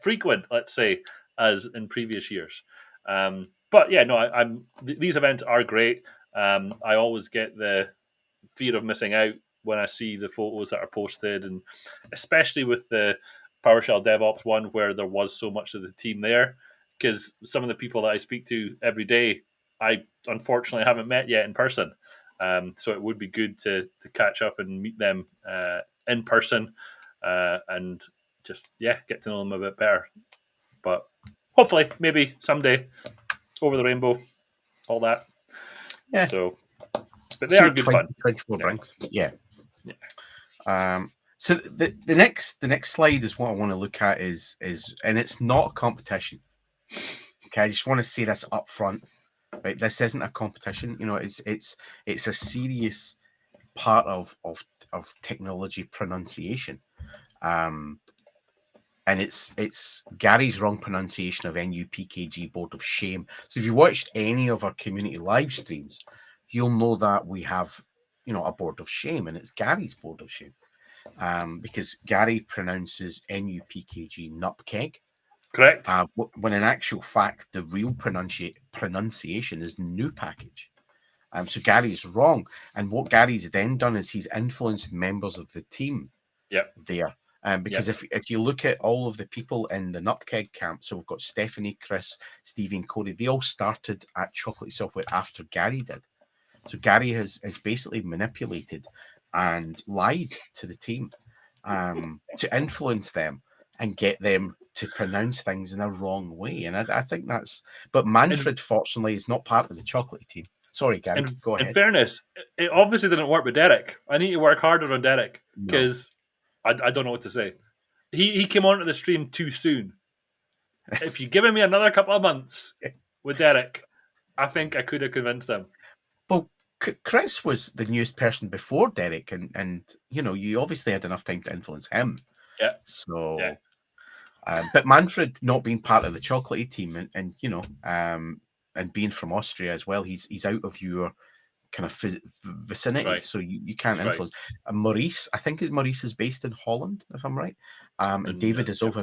frequent, let's say, as in previous years. But yeah, no, these events are great. I always get the fear of missing out when I see the photos that are posted, and especially with the PowerShell DevOps one where there was so much of the team there. Because some of the people that I speak to every day, I unfortunately haven't met yet in person. So it would be good to catch up and meet them in person, and just get to know them a bit better. But hopefully, maybe someday, over the rainbow, all that. yeah. So, but they See are what good fun. 2024 brings. Yeah. Yeah. So the next slide is what I want to look at is and it's not a competition. Okay, I just want to say this up front. right? This isn't a competition. You know, it's a serious part of technology pronunciation. Um, and it's Gary's wrong pronunciation of NUPKG Board of Shame. So if you watched any of our community live streams, you'll know that we have, you know, a Board of Shame, and it's Gary's Board of Shame. Because Gary pronounces NUPKG Nupkeg, Correct. when in actual fact the real pronunciation is new package. So Gary's wrong, and what Gary's then done is he's influenced members of the team Yep. there. Because Yep. if you look at all of the people in the Nupkeg camp, so we've got Stephanie, Chris, Stevie, and Corey, they all started at Chocolatey Software after Gary did. So Gary has basically manipulated and lied to the team to influence them and get them to pronounce things in a wrong way. And I think that's. But In Manfred, fortunately, is not part of the Chocolatey team. Sorry, Gary, go in ahead. fairness, it obviously didn't work with Derek. I need to work harder on Derek No. because I don't know what to say. He came onto the stream too soon. If you given me another couple of months with Derek, I think I could have convinced him. Well, Chris was the newest person before Derek, and you know, you obviously had enough time to influence him. Yeah. Yeah. So, but Manfred not being part of the Chocolatey team, and you know, and being from Austria as well, he's out of your kind of vicinity, Right. so you can't That's right. influence. And Maurice, I think Maurice is based in Holland, if I'm right. And David is over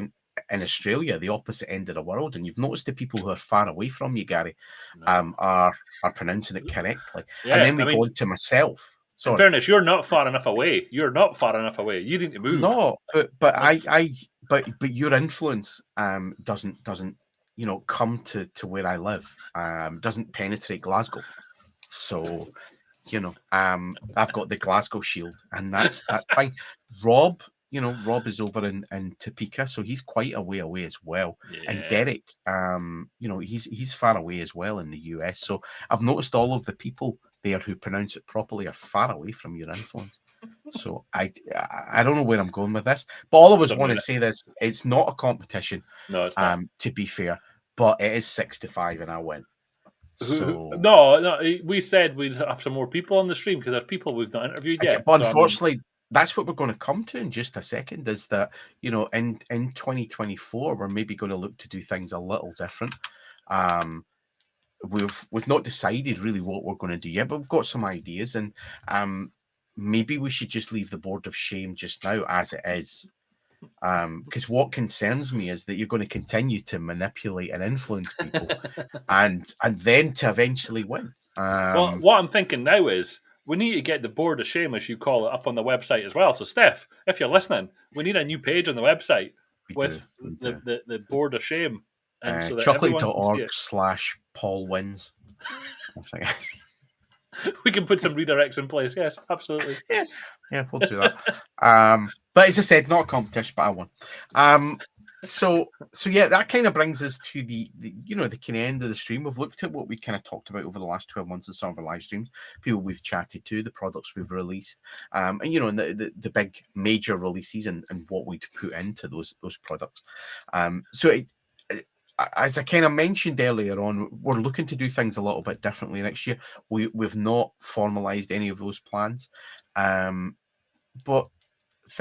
in Australia, the opposite end of the world. And you've noticed the people who are far away from you, Gary, No. are pronouncing it correctly. And Yeah. then I we go mean, on to myself. in Sorry, fairness, you're not far enough away. You're not far enough away. You need to move. no, That's but your influence doesn't you know come to where I live, doesn't penetrate Glasgow. So you know, I've got the Glasgow Shield, and that's fine. Rob, you know, Rob is over in Topeka, so he's quite a way away as well. And yeah. Derek, you know, he's far away as well in the US. So I've noticed all of the people there who pronounce it properly are far away from your influence. So I don't know where I'm going with this, but all I was Don't want mean to it. say this: it's not a competition, No, it's not. to be fair, but it is 6-5, and I win. So No, no. We said we'd have some more people on the stream because there's people we've not interviewed yet. But So I mean, unfortunately, that's what we're going to come to in just a second. Is that, you know, in 2024, we're maybe going to look to do things a little different. Um, we've not decided really what we're going to do yet, but we've got some ideas, and maybe we should just leave the Board of Shame just now as it is. Because what concerns me is that you're going to continue to manipulate and influence people, and then to eventually win. well, what I'm thinking now is we need to get the board of shame, as you call it, up on the website as well. So, Steph, if you're listening, we need a new page on the website We do, with we the, do. the, the board of shame, and so that everyone can see it. Chocolate.org/Paul wins. I think. We can put some redirects in place. Yes, absolutely. Yeah, we'll do that. But as I said, not a competition, but I won. So yeah, that kind of brings us to the you know, the kind of end of the stream. We've looked at what we kind of talked about over the last 12 months in some of our live streams, people we've chatted to, the products we've released, and you know, and the big major releases and what we'd put into those products. As I kind of mentioned earlier on, we're looking to do things a little bit differently next year. We've not formalized any of those plans, but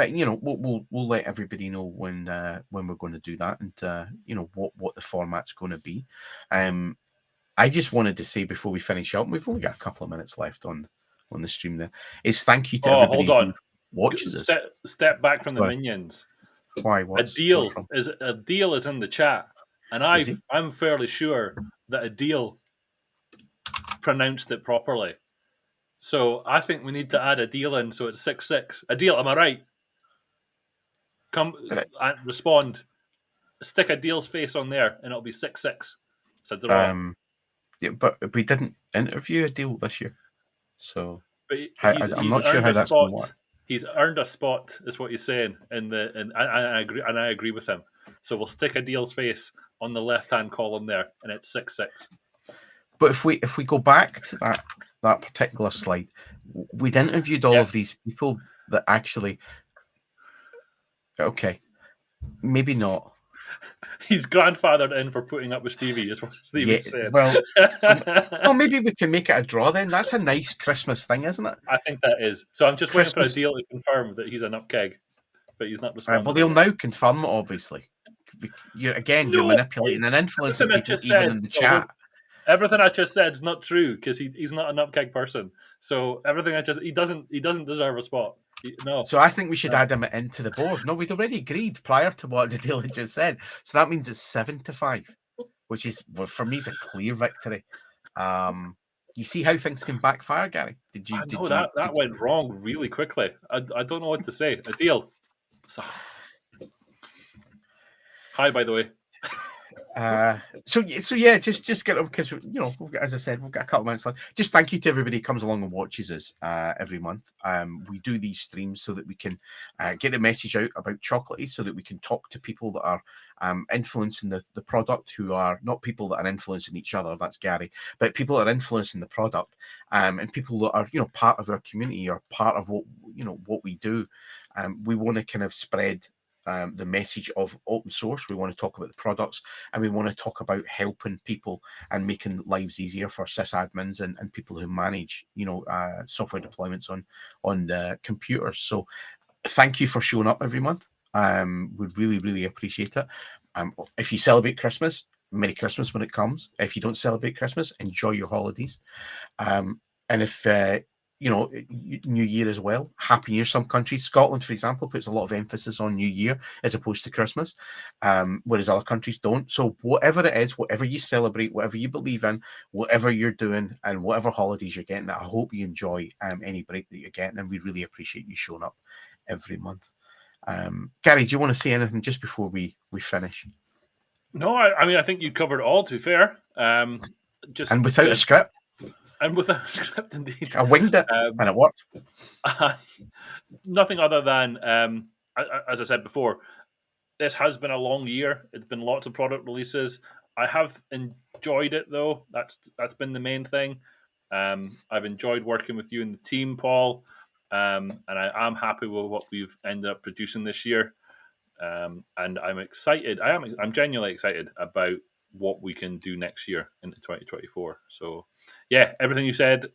you know, we'll let everybody know when we're going to do that, and you know what the format's going to be. I just wanted to say before we finish up, we've only got a couple of minutes left on the stream. There is thank you to Oh, hold everybody who on. watches us. Step back from the Sorry, minions. why? What's wrong? A deal is in the chat, and Is he? I'm fairly sure that a deal pronounced it properly. So I think we need to add a deal in, so it's 6-6. A deal, am I right? Come respond. Stick a deal's face on there, and it'll be 6-6. It's a draw. Yeah, but we didn't interview a deal this year, so But I'm he's not sure earned how a that's going to spot. work. He's earned a spot, is what he's saying. And I agree with him. So we'll stick a deal's face on the left hand column there, and it's 6-6. But if we go back to that particular slide, we'd interviewed all Yeah. of these people that actually. Okay, maybe not. He's grandfathered in for putting up with Stevie, is what Stevie Yeah, said. well, maybe we can make it a draw then. That's a nice Christmas thing, isn't it? I think that is. So I'm just waiting for a Christmas. deal to confirm that he's an upkeg, but he's not Well, responded they'll yet. now confirm it, obviously. You're No, manipulating and influencing everything I people, just even said. in the No, chat. everything I just said is not true because he's not an upkeg person. So everything he doesn't deserve a spot. No. So I think we should add him into the board. No, we'd already agreed prior to what the deal had just said. So that means it's 7-5, which is, well, for me, is a clear victory. You see how things can backfire, Gary? Did you? I know Did you? that went wrong really quickly. I don't know what to say. A deal. So, hi, by the way. So yeah, just get up because as I said, we've got a couple of minutes left. Just thank you to everybody who comes along and watches us every month. We do these streams so that we can get the message out about Chocolatey, so that we can talk to people that are influencing the product, who are not people that are influencing each other. That's Gary, but people that are influencing the product, and people that are part of our community or part of what we do. We want to kind of spread the message of open source. We want to talk about the products, and we want to talk about helping people and making lives easier for sysadmins and people who manage software deployments on computers. So thank you for showing up every month. We really appreciate it. If you celebrate Christmas, Merry Christmas when it comes. If you don't celebrate Christmas, enjoy your holidays. And if New Year as well. Happy New Year. Some countries, Scotland, for example, puts a lot of emphasis on New Year as opposed to Christmas, whereas other countries don't. So whatever it is, whatever you celebrate, whatever you believe in, whatever you're doing, and whatever holidays you're getting, I hope you enjoy any break that you're getting, and we really appreciate you showing up every month. Gary, do you want to say anything just before we finish? No, I mean I think you covered all. To be fair, just And without a script, and without a script, indeed. I winged it, and it worked. Nothing other than, as I said before, this has been a long year. It's been lots of product releases. I have enjoyed it though. That's been the main thing. I've enjoyed working with you and the team, Paul, and I am happy with what we've ended up producing this year. And I'm excited. I'm genuinely excited about what we can do next year into 2024. So, yeah, everything you said.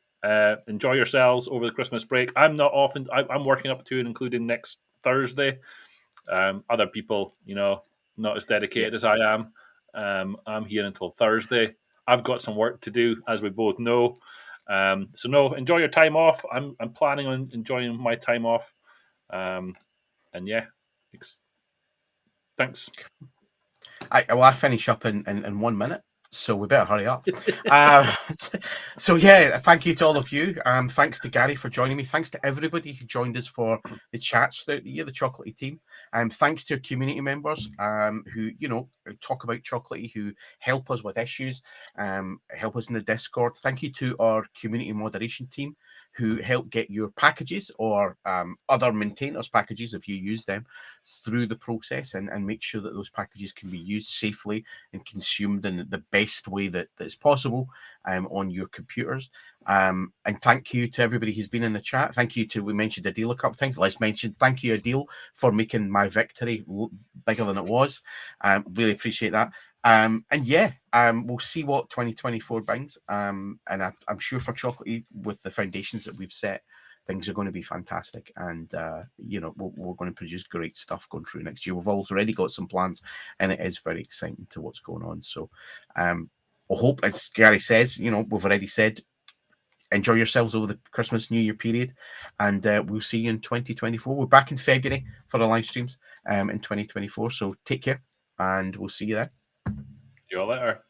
Enjoy yourselves over the Christmas break. I'm not often. I'm working up to and including next Thursday. Other people, not as dedicated as I am. I'm here until Thursday. I've got some work to do, as we both know. So no, enjoy your time off. I'm planning on enjoying my time off. And yeah, thanks. I finish up in 1 minute, so we better hurry up. uh, so yeah, thank you to all of you. Thanks to Gary for joining me. Thanks to everybody who joined us for the chats throughout the year, the Chocolatey team. Thanks to our community members who talk about Chocolatey, who help us with issues, help us in the Discord. Thank you to our community moderation team who help get your packages or other maintainers' packages, if you use them, through the process and make sure that those packages can be used safely and consumed in the best way that's possible on your computers. And thank you to everybody who's been in the chat. Thank you we mentioned Adil a couple of times. Let's mention thank you, Adil, for making my victory bigger than it was. Really appreciate that. And yeah, we'll see what 2024 brings. And I'm sure for Chocolatey, with the foundations that we've set, things are going to be fantastic. And, we're going to produce great stuff going through next year. We've already got some plans, and it is very exciting to what's going on. So I hope, as Gary says, we've already said, enjoy yourselves over the Christmas, New Year period, and we'll see you in 2024. We're back in February for the live streams in 2024. So take care, and we'll see you then. See you all later.